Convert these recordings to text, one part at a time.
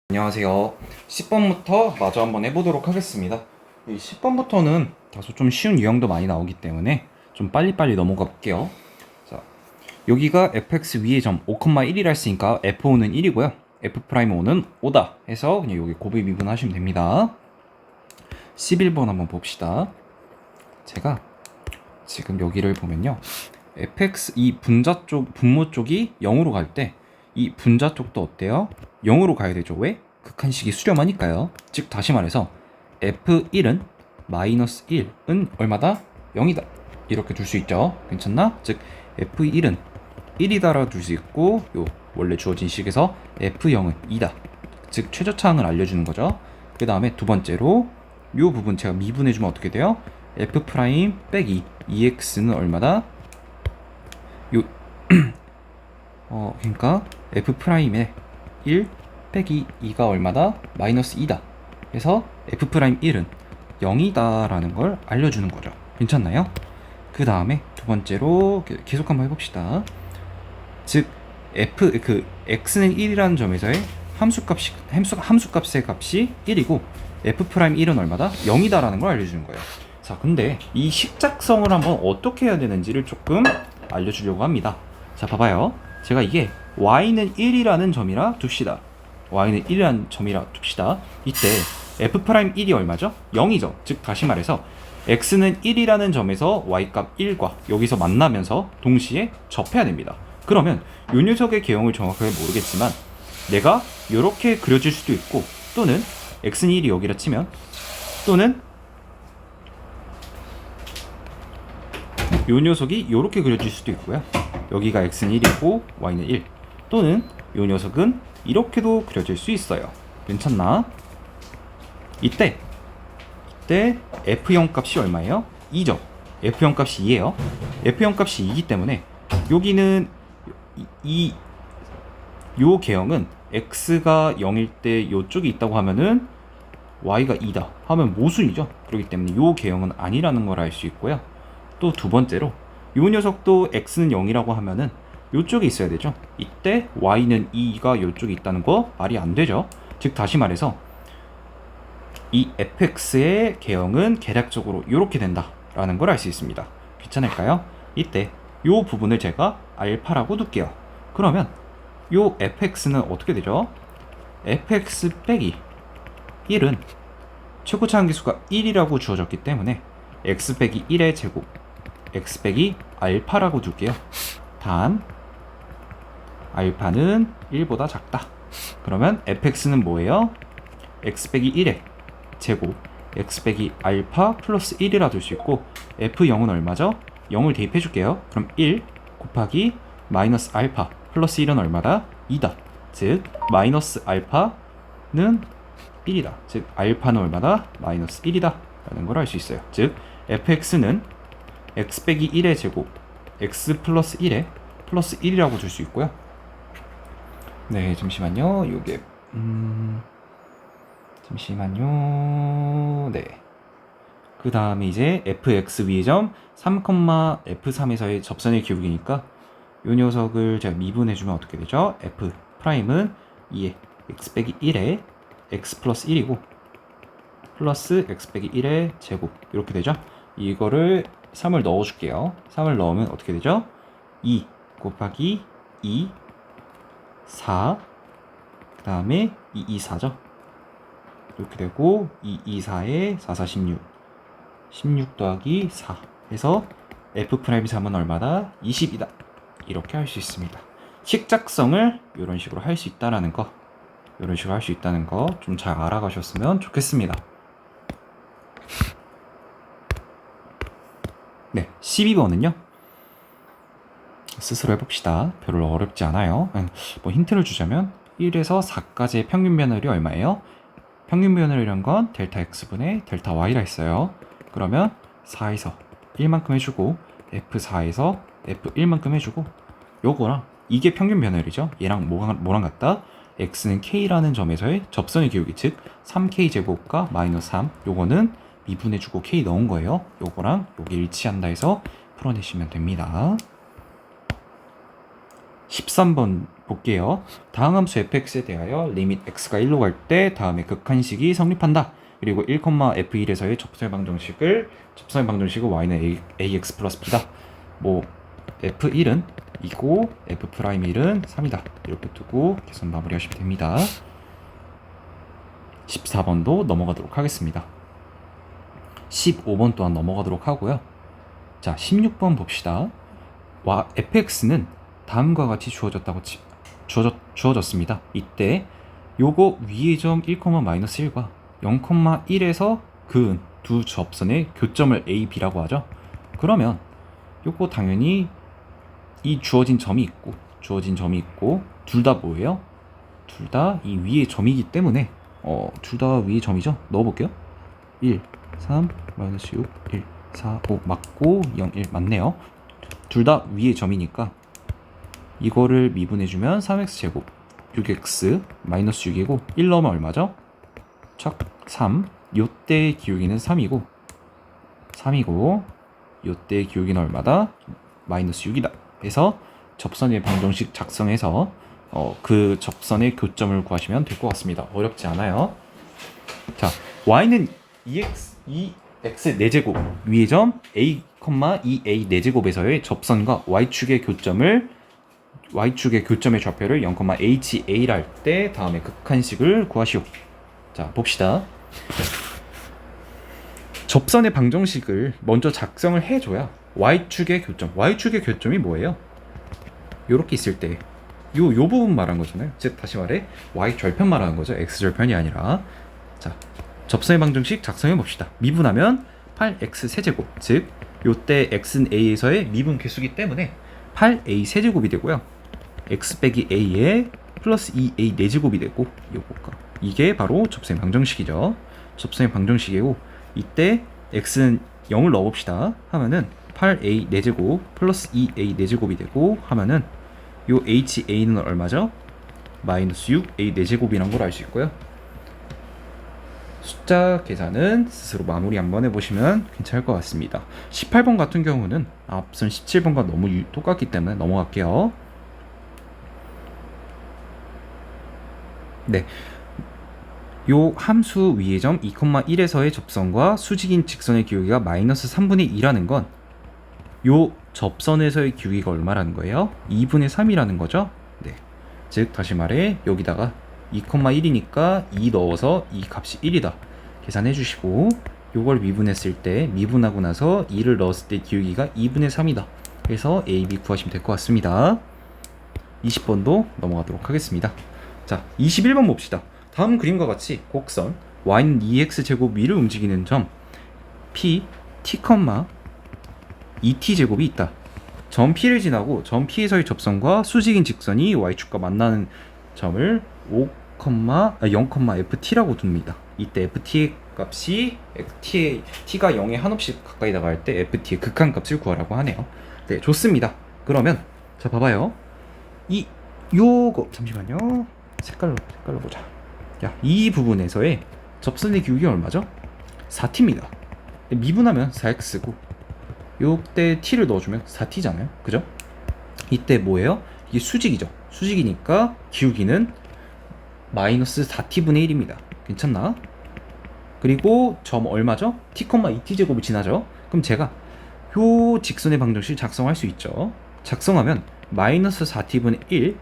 안녕하세요. 10번부터 마저 한번 해보도록 하겠습니다. 이 10번부터는 다소 좀 쉬운 유형도 많이 나오기 때문에 좀 빨리빨리 넘어가 볼게요. 자, 여기가 fx 위의 점 5,1이라 했으니까 f5는 1이고요. f'5는 5다 해서 그냥 여기 곱을 미분하시면 됩니다. 11번 한번 봅시다. 제가 지금 여기를 보면요. fx 이 분자 쪽, 분모 쪽이 0으로 갈 때 이 분자 쪽도 어때요? 0으로 가야 되죠. 왜? 극한식이 수렴하니까요. 즉 다시 말해서 f1은 마이너스 1은 얼마다? 0이다. 이렇게 둘 수 있죠. 괜찮나? 즉 f1은 1이다라고 둘 수 있고 요 원래 주어진 식에서 f0은 2다. 즉 최저차항을 알려주는 거죠. 그 다음에 두 번째로 요 부분 제가 미분해주면 어떻게 돼요? f' 빼기 2x는 얼마다? 요 그러니까 f'의 1 빼기 2가 얼마다? 마이너스 2다. 그래서 f'1은 0이다 라는 걸 알려주는 거죠. 괜찮나요? 그 다음에 두 번째로 계속 한번 해봅시다. 즉 x는 1이라는 점에서의 함수값의 값이 1이고 f'1은 얼마다? 0이다 라는 걸 알려주는 거예요. 자, 근데 이 식작성을 한번 어떻게 해야 되는지를 조금 알려주려고 합니다. 자, 봐봐요. 제가 이게 y는 1이라는 점이라 둡시다. y는 1이라는 점이라 둡시다. 이때 f'1이 얼마죠? 0이죠. 즉 다시 말해서 x는 1이라는 점에서 y값 1과 여기서 만나면서 동시에 접해야 됩니다. 그러면 이 녀석의 개형을 정확하게 모르겠지만 내가 이렇게 그려질 수도 있고 또는 x는 1이 여기라 치면 또는 이 녀석이 이렇게 그려질 수도 있고요. 여기가 x는 1이고 y는 1 또는 이 녀석은 이렇게도 그려질 수 있어요. 괜찮나? 이때 f0 값이 얼마예요? 2죠. f0 값이 2예요. f0 값이 2이기 때문에 여기는 요 개형은 x가 0일 때 요쪽이 있다고 하면은 y가 2다 하면 모순이죠. 그렇기 때문에 요 개형은 아니라는 걸 알 수 있고요. 또 두 번째로 요 녀석도 x는 0이라고 하면은 요쪽에 있어야 되죠. 이때 y는 2가 요쪽에 있다는 거 말이 안 되죠. 즉 다시 말해서 이 fx의 개형은 계략적으로 이렇게 된다라는 걸 알 수 있습니다. 괜찮을까요? 이때 요 부분을 제가 알파라고 둘게요. 그러면 요 fx는 어떻게 되죠? fx 빼기 1은 최고차항기수가 1이라고 주어졌기 때문에 x 빼기 1의 제곱 x 빼기 알파라고 둘게요. 단 알파는 1보다 작다. 그러면 fx는 뭐예요? x 빼기 1의 제곱 x 빼기 알파 플러스 1이라 둘 수 있고 f0은 얼마죠? 0을 대입해 줄게요. 그럼 1 곱하기 마이너스 알파 플러스 1은 얼마다? 2다. 즉 마이너스 알파는 1이다. 즉 알파는 얼마다? 마이너스 1이다 라는 걸 알 수 있어요. 즉 fx는 x 빼기 1의 제곱 x 플러스 1의 플러스 1이라고 줄 수 있고요. 네, 잠시만요. 요게 잠시만요. 네. 그 다음에 이제 fx 위의 점 3, f3에서의 접선의 기울기니까 요 녀석을 제가 미분해주면 어떻게 되죠? f'은 2의 x 빼기 1의 x 플러스 1이고 플러스 x 빼기 1의 제곱 이렇게 되죠? 이거를 3을 넣어줄게요. 3을 넣으면 어떻게 되죠? 2 곱하기 2 4 그 다음에 2, 2, 4죠. 이렇게 되고 2, 2, 4에 4, 4, 16 16 더하기 4 해서 f'3은 얼마다? 20이다. 이렇게 할 수 있습니다. 식작성을 이런 식으로 할 수 있다는 거 좀 잘 알아가셨으면 좋겠습니다. 네, 12번은요. 스스로 해봅시다. 별로 어렵지 않아요. 뭐 힌트를 주자면 1에서 4까지의 평균 변율이 얼마예요? 평균 변율이란 건 델타 x분의 델타 y라 했어요. 그러면 4에서 1만큼 해주고 f4에서 f1만큼 해주고 요거랑 이게 평균 변율이죠. 얘랑 뭐랑 같다? x는 k라는 점에서의 접선의 기울기 즉 3k 제곱과 마이너스 3 요거는 미분해주고 k 넣은 거예요. 요거랑 요게 일치한다 해서 풀어내시면 됩니다. 13번 볼게요. 다음 함수 fx에 대하여 리밋 x가 1로 갈 때 다음에 극한식이 성립한다. 그리고 1,f1에서의 접선의 방정식은 y는 ax 플러스 b다. 뭐 f1은 2고 f'1은 3이다. 이렇게 두고 계산 마무리하시면 됩니다. 14번도 넘어가도록 하겠습니다. 15번 또한 넘어가도록 하고요. 자, 16번 봅시다. fx는 다음과 같이 주어졌습니다. 이때 요거 위의 점 1,-1과 0,1에서 그은 두 접선의 교점을 A, B라고 하죠. 그러면 요거 당연히 이 주어진 점이 있고 둘 다 뭐예요? 둘 다 이 위의 점이기 때문에 둘 다 위의 점이죠. 넣어볼게요. 1, 3, 마이너스 6, 1, 4, 5 맞고 0, 1 맞네요. 둘 다 위의 점이니까 이거를 미분해주면 3x제곱 6x 마이너스 6이고 1 넣으면 얼마죠? 착 3. 요때의 기울기는 3이고 요때의 기울기는 얼마다? 마이너스 6이다. 그래서 접선의 방정식 작성해서 그 접선의 교점을 구하시면 될 것 같습니다. 어렵지 않아요. 자, y는 2x 4제곱 위의 점 a, 2a 4제곱에서의 접선과 y축의 교점의 좌표를 0,HA라 할 때 다음에 극한식을 구하시오. 자, 봅시다. 접선의 방정식을 먼저 작성을 해줘야 y축의 교점이 뭐예요? 요렇게 있을 때 요 부분 말한 거잖아요. 즉 다시 말해 y절편 말하는 거죠. x절편이 아니라. 자, 접선의 방정식 작성해 봅시다. 미분하면 8x 세제곱, 즉 요때 x는 a에서의 미분 개수기 때문에 8a 세제곱이 되고요. x 빼기 a에 플러스 2a 4제곱이 되고 이게 바로 접선의 방정식이죠. 접선의 방정식이고 이때 x는 0을 넣어봅시다. 하면은 8a 4제곱 플러스 2a 4제곱이 되고 하면은 요 ha는 얼마죠? 마이너스 6a 4제곱이란 걸 알 수 있고요. 숫자 계산은 스스로 마무리 한번 해보시면 괜찮을 것 같습니다. 18번 같은 경우는 앞선 17번과 너무 똑같기 때문에 넘어갈게요. 네, 요 함수 위의 점 2,1에서의 접선과 수직인 직선의 기울기가 마이너스 3분의 2라는 건 요 접선에서의 기울기가 얼마라는 거예요? 2분의 3이라는 거죠? 네, 즉 다시 말해 여기다가 2,1이니까 2 넣어서 이 값이 1이다 계산해 주시고 요걸 미분했을 때 미분하고 나서 2를 넣었을 때 기울기가 2분의 3이다. 그래서 A, B 구하시면 될 것 같습니다. 20번도 넘어가도록 하겠습니다. 자, 21번 봅시다. 다음 그림과 같이 곡선 y는 2x제곱 위를 움직이는 점 P, T, 2t제곱이 있다. 점 P를 지나고 점 P에서의 접선과 수직인 직선이 y축과 만나는 점을 0,ft라고 둡니다. 이때 ft의 값이 t가 0에 한없이 가까이 나갈 때 ft의 극한값을 구하라고 하네요. 네, 좋습니다. 그러면 자 봐봐요. 요거 잠시만요. 색깔로 보자. 야, 이 부분에서의 접선의 기울기 얼마죠? 4t입니다. 미분하면 4x고 요때 t를 넣어주면 4t잖아요. 그죠? 이때 뭐예요? 이게 수직이죠. 수직이니까 기울기는 마이너스 4t분의 1입니다. 괜찮나? 그리고 점 얼마죠? t, 2t제곱을 지나죠. 그럼 제가 요 직선의 방정식 작성할 수 있죠. 작성하면 마이너스 4t분의 1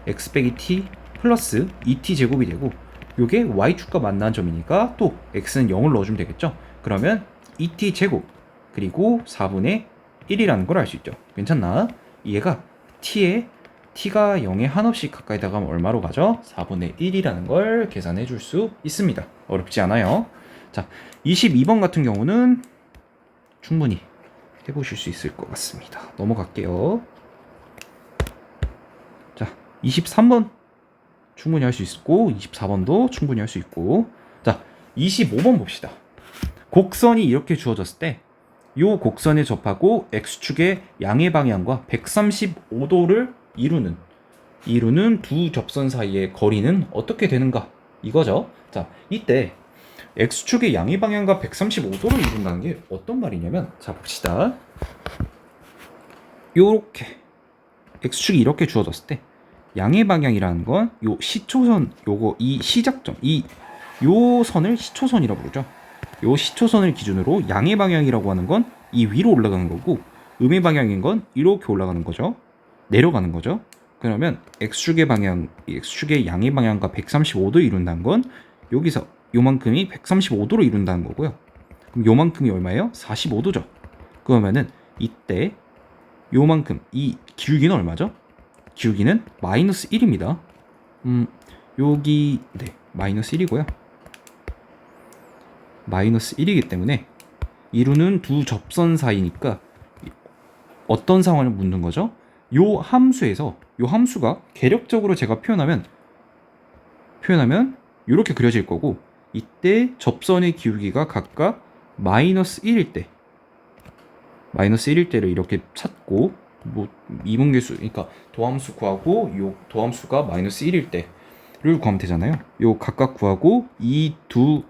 x 빼기 t 플러스 2t제곱이 되고 요게 y축과 만나는 점이니까 또 x는 0을 넣어주면 되겠죠. 그러면 2t제곱 그리고 4분의 1이라는 걸 알 수 있죠. 괜찮나? 얘가 t가 0에 한없이 가까이 다가면 얼마로 가죠? 4분의 1이라는 걸 계산해 줄 수 있습니다. 어렵지 않아요. 자, 22번 같은 경우는 충분히 해보실 수 있을 것 같습니다. 넘어갈게요. 자, 23번 충분히 할 수 있고 24번도 충분히 할 수 있고 자, 25번 봅시다. 곡선이 이렇게 주어졌을 때 요 곡선에 접하고 x축의 양의 방향과 135도를 이루는 두 접선 사이의 거리는 어떻게 되는가? 이거죠. 자, 이때 x축의 양의 방향과 135도를 이룬다는 게 어떤 말이냐면 자, 봅시다. 요렇게 x축이 이렇게 주어졌을 때 양의 방향이라는 건 요 시초선 요거 이 시작점 요 선을 시초선이라고 부르죠. 요 시초선을 기준으로 양의 방향이라고 하는 건 이 위로 올라가는 거고 음의 방향인 건 이렇게 올라가는 거죠. 내려가는 거죠. 그러면 x축의 방향, x축의 양의 방향과 135도 이룬다는 건 여기서 요만큼이 135도로 이룬다는 거고요. 그럼 요만큼이 얼마예요? 45도죠. 그러면은 이때 요만큼 이 기울기는 얼마죠? 기울기는 마이너스 1입니다. 여기 네 마이너스 1이고요. 마이너스 1이기 때문에 이루는 두 접선 사이니까 어떤 상황을 묻는 거죠? 요 함수에서 요 함수가 계력적으로 제가 표현하면 이렇게 그려질 거고 이때 접선의 기울기가 각각 마이너스 1일 때를 이렇게 찾고 뭐 이분계수 그러니까 도함수 구하고 요 도함수가 마이너스 1일 때를 구하면 되잖아요. 요 각각 구하고 이 두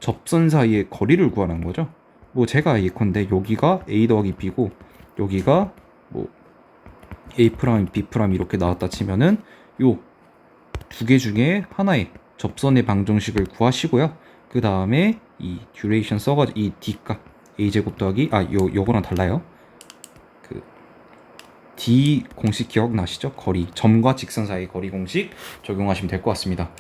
접선 사이의 거리를 구하라는 거죠. 뭐 제가 예컨대 여기가 a 더하기 b고 여기가 뭐 a 프라임 b 프라임 이렇게 나왔다 치면은 요 두 개 중에 하나의 접선의 방정식을 구하시고요. 그 다음에 이 듀레이션 써가지고 이 d 값 a 제곱 더하기 요거랑 달라요. 그 d 공식 기억나시죠? 거리 점과 직선 사이의 거리 공식 적용하시면 될 것 같습니다.